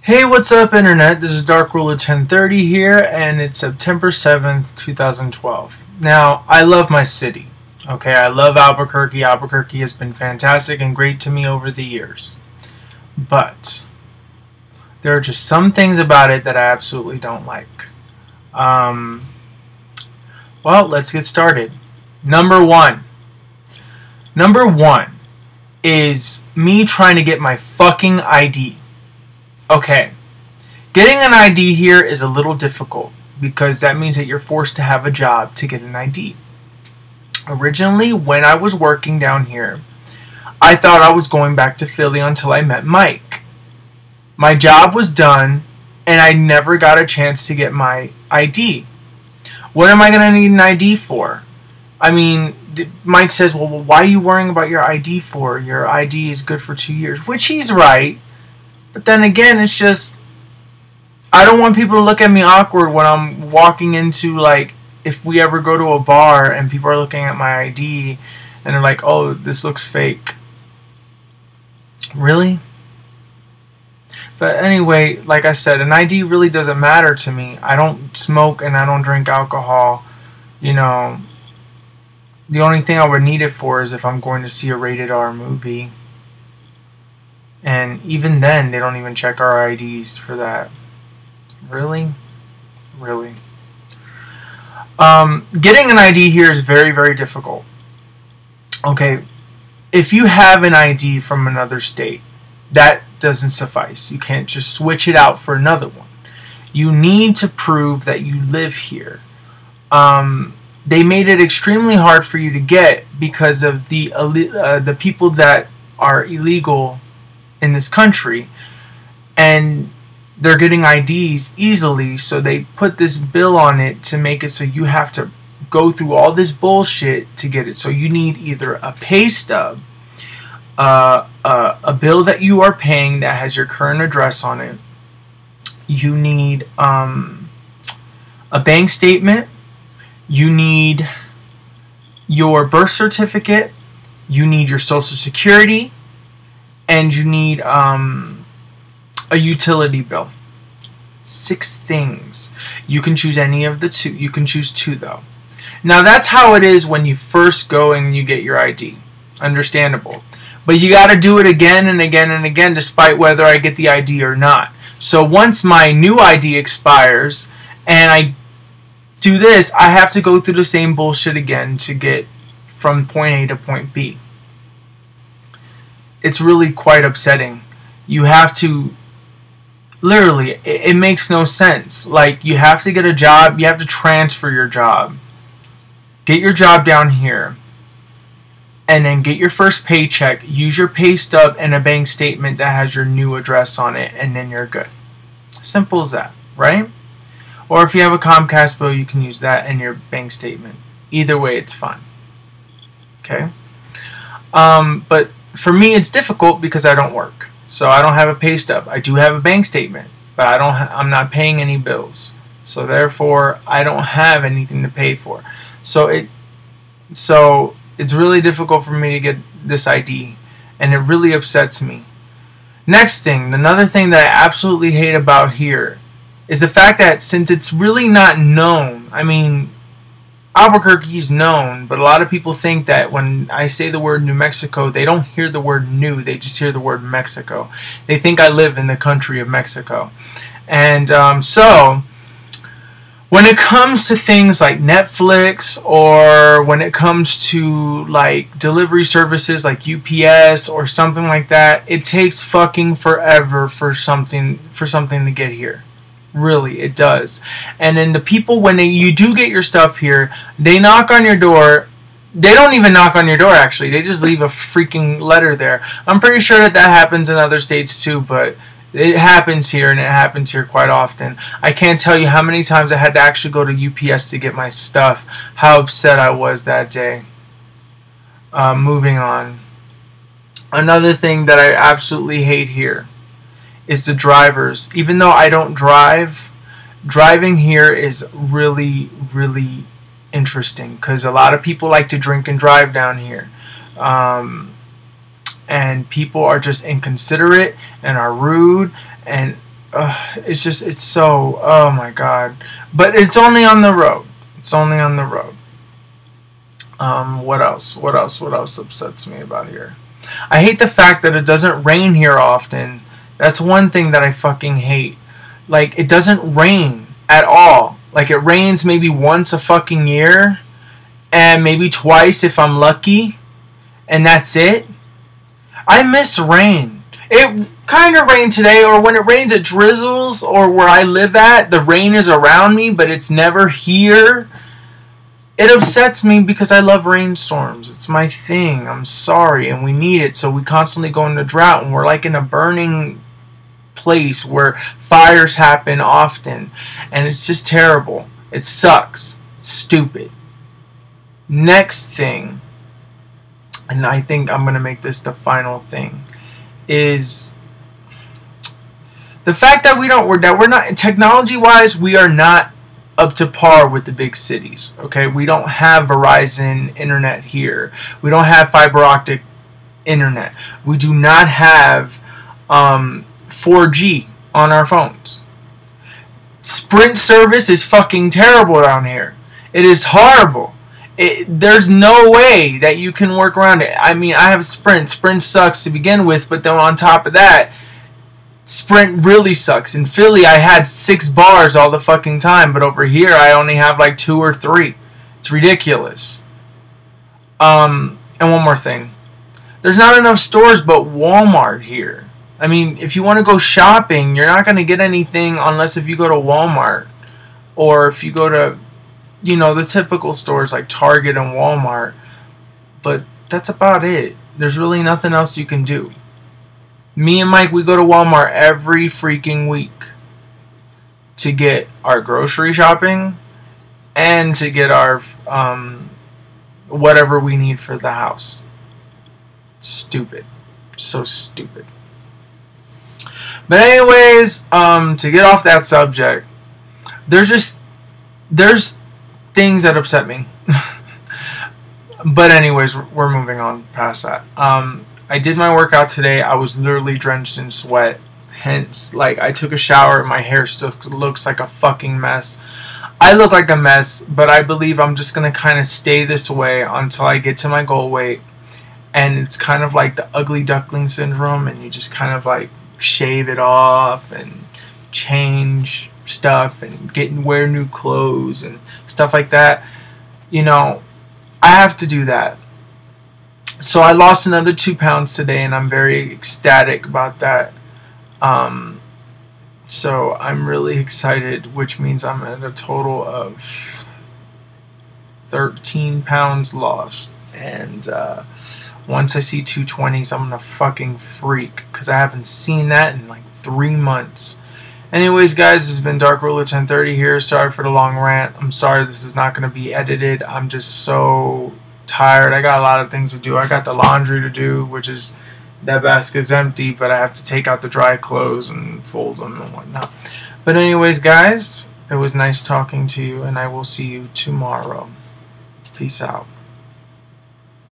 Hey, what's up, Internet? This is Dark Ruler 1030 here, and it's September 7th, 2012. Now, I love my city. Okay, I love Albuquerque. Albuquerque has been fantastic and great to me over the years. But there are just some things about it that I absolutely don't like. Well, let's get started. Number one is me trying to get my fucking ID. Okay, getting an ID here is a little difficult because that means that you're forced to have a job to get an ID. Originally, when I was working down here, I thought I was going back to Philly until I met Mike. My job was done, and I never got a chance to get my ID. What am I going to need an ID for? I mean, Mike says, well, why are you worrying about your ID for? Your ID is good for 2 years, which he's right. But then again, it's just, I don't want people to look at me awkward when I'm walking into, like, if we ever go to a bar and people are looking at my ID and they're like, oh, this looks fake. Really? But anyway, like I said, an ID really doesn't matter to me. I don't smoke and I don't drink alcohol. You know, the only thing I would need it for is if I'm going to see a rated R movie. And even then, they don't even check our IDs for that. Really? Really? Getting an ID here is very, very difficult. Okay, if you have an ID from another state, that doesn't suffice. You can't just switch it out for another one. You need to prove that you live here. They made it extremely hard for you to get because of the people that are illegal in this country, and they're getting IDs easily, so they put this bill on it to make it so you have to go through all this bullshit to get it. So you need either a pay stub, a bill that you are paying that has your current address on it. You need a bank statement. You need your birth certificate. You need your social security. And you need a utility bill. 6 things. You can choose any of the 2. You can choose 2 though. Now that's how it is when you first go and you get your ID. Understandable. But you got to do it again and again and again despite whether I get the ID or not. So once my new ID expires and I do this, I have to go through the same bullshit again to get from point A to point B. It's really quite upsetting. You have to, literally, it makes no sense. Like, you have to get a job, you have to transfer your job. Get your job down here, and then get your first paycheck, use your pay stub and a bank statement that has your new address on it, and then you're good. Simple as that, right? Or if you have a Comcast bill, you can use that and your bank statement. Either way, it's fine. Okay? But for me, it's difficult because I don't work, so I don't have a pay stub. I do have a bank statement, but I'm not paying any bills, so therefore I don't have anything to pay for. So it's really difficult for me to get this ID, and it really upsets me. Next thing, another thing that I absolutely hate about here is the fact that since it's really not known, I mean, Albuquerque is known, but a lot of people think that when I say the word New Mexico, they don't hear the word new, they just hear the word Mexico. They think I live in the country of Mexico. And so, when it comes to things like Netflix, or when it comes to like delivery services like UPS or something like that, it takes fucking forever for something to get here. Really, it does. And then the people, when you do get your stuff here, they knock on your door. They don't even knock on your door, actually. They just leave a freaking letter there. I'm pretty sure that happens in other states too, but it happens here, and it happens here quite often. I can't tell you how many times I had to actually go to UPS to get my stuff. How upset I was that day. Moving on. Another thing that I absolutely hate here is the drivers. Even though I don't drive, driving here is really, really interesting because a lot of people like to drink and drive down here. And people are just inconsiderate and are rude, and it's just, it's so, oh my god. But it's only on the road. It's only on the road. What else? What else upsets me about here? I hate the fact that it doesn't rain here often. That's one thing that I fucking hate. Like, it doesn't rain at all. Like, it rains maybe once a fucking year, and maybe twice if I'm lucky, and that's it. I miss rain. It kind of rained today, or when it rains it drizzles, or where I live at, the rain is around me, but it's never here. It upsets me because I love rainstorms. It's my thing. I'm sorry, and we need it, so we constantly go into drought, and we're like in a burning place where fires happen often, and it's just terrible. It sucks. It's stupid. Next thing, and I think I'm going to make this the final thing, is the fact that we're not, technology-wise, we are not up to par with the big cities. Okay, we don't have Verizon internet here. We don't have fiber optic internet. We do not have 4G on our phones. Sprint service is fucking terrible down here. It is horrible. There's no way that you can work around it. I mean, I have Sprint. Sprint sucks to begin with, but then on top of that, Sprint really sucks. In Philly, I had 6 bars all the fucking time, but over here, I only have like 2 or 3. It's ridiculous. And one more thing. There's not enough stores but Walmart here. I mean, if you want to go shopping, you're not going to get anything unless if you go to Walmart. Or if you go to, you know, the typical stores like Target and Walmart. But that's about it. There's really nothing else you can do. Me and Mike, we go to Walmart every freaking week to get our grocery shopping and to get our whatever we need for the house. Stupid. So stupid. But anyways, to get off that subject, there's things that upset me. But anyways, we're moving on past that. I did my workout today. I was literally drenched in sweat. Hence, like, I took a shower and my hair still looks like a fucking mess. I look like a mess, but I believe I'm just going to kind of stay this way until I get to my goal weight. And it's kind of like the ugly duckling syndrome, and you just kind of like shave it off and change stuff and wear new clothes and stuff like that. You know, I have to do that. So I lost another 2 pounds today, and I'm very ecstatic about that. So I'm really excited, which means I'm at a total of 13 pounds lost. And once I see 220s, I'm gonna fucking freak, because I haven't seen that in like 3 months. Anyways, guys, this has been Dark Ruler 1030 here. Sorry for the long rant. I'm sorry this is not going to be edited. I'm just so tired. I got a lot of things to do. I got the laundry to do, which is, that basket's empty, but I have to take out the dry clothes and fold them and whatnot. But anyways, guys, it was nice talking to you, and I will see you tomorrow. Peace out.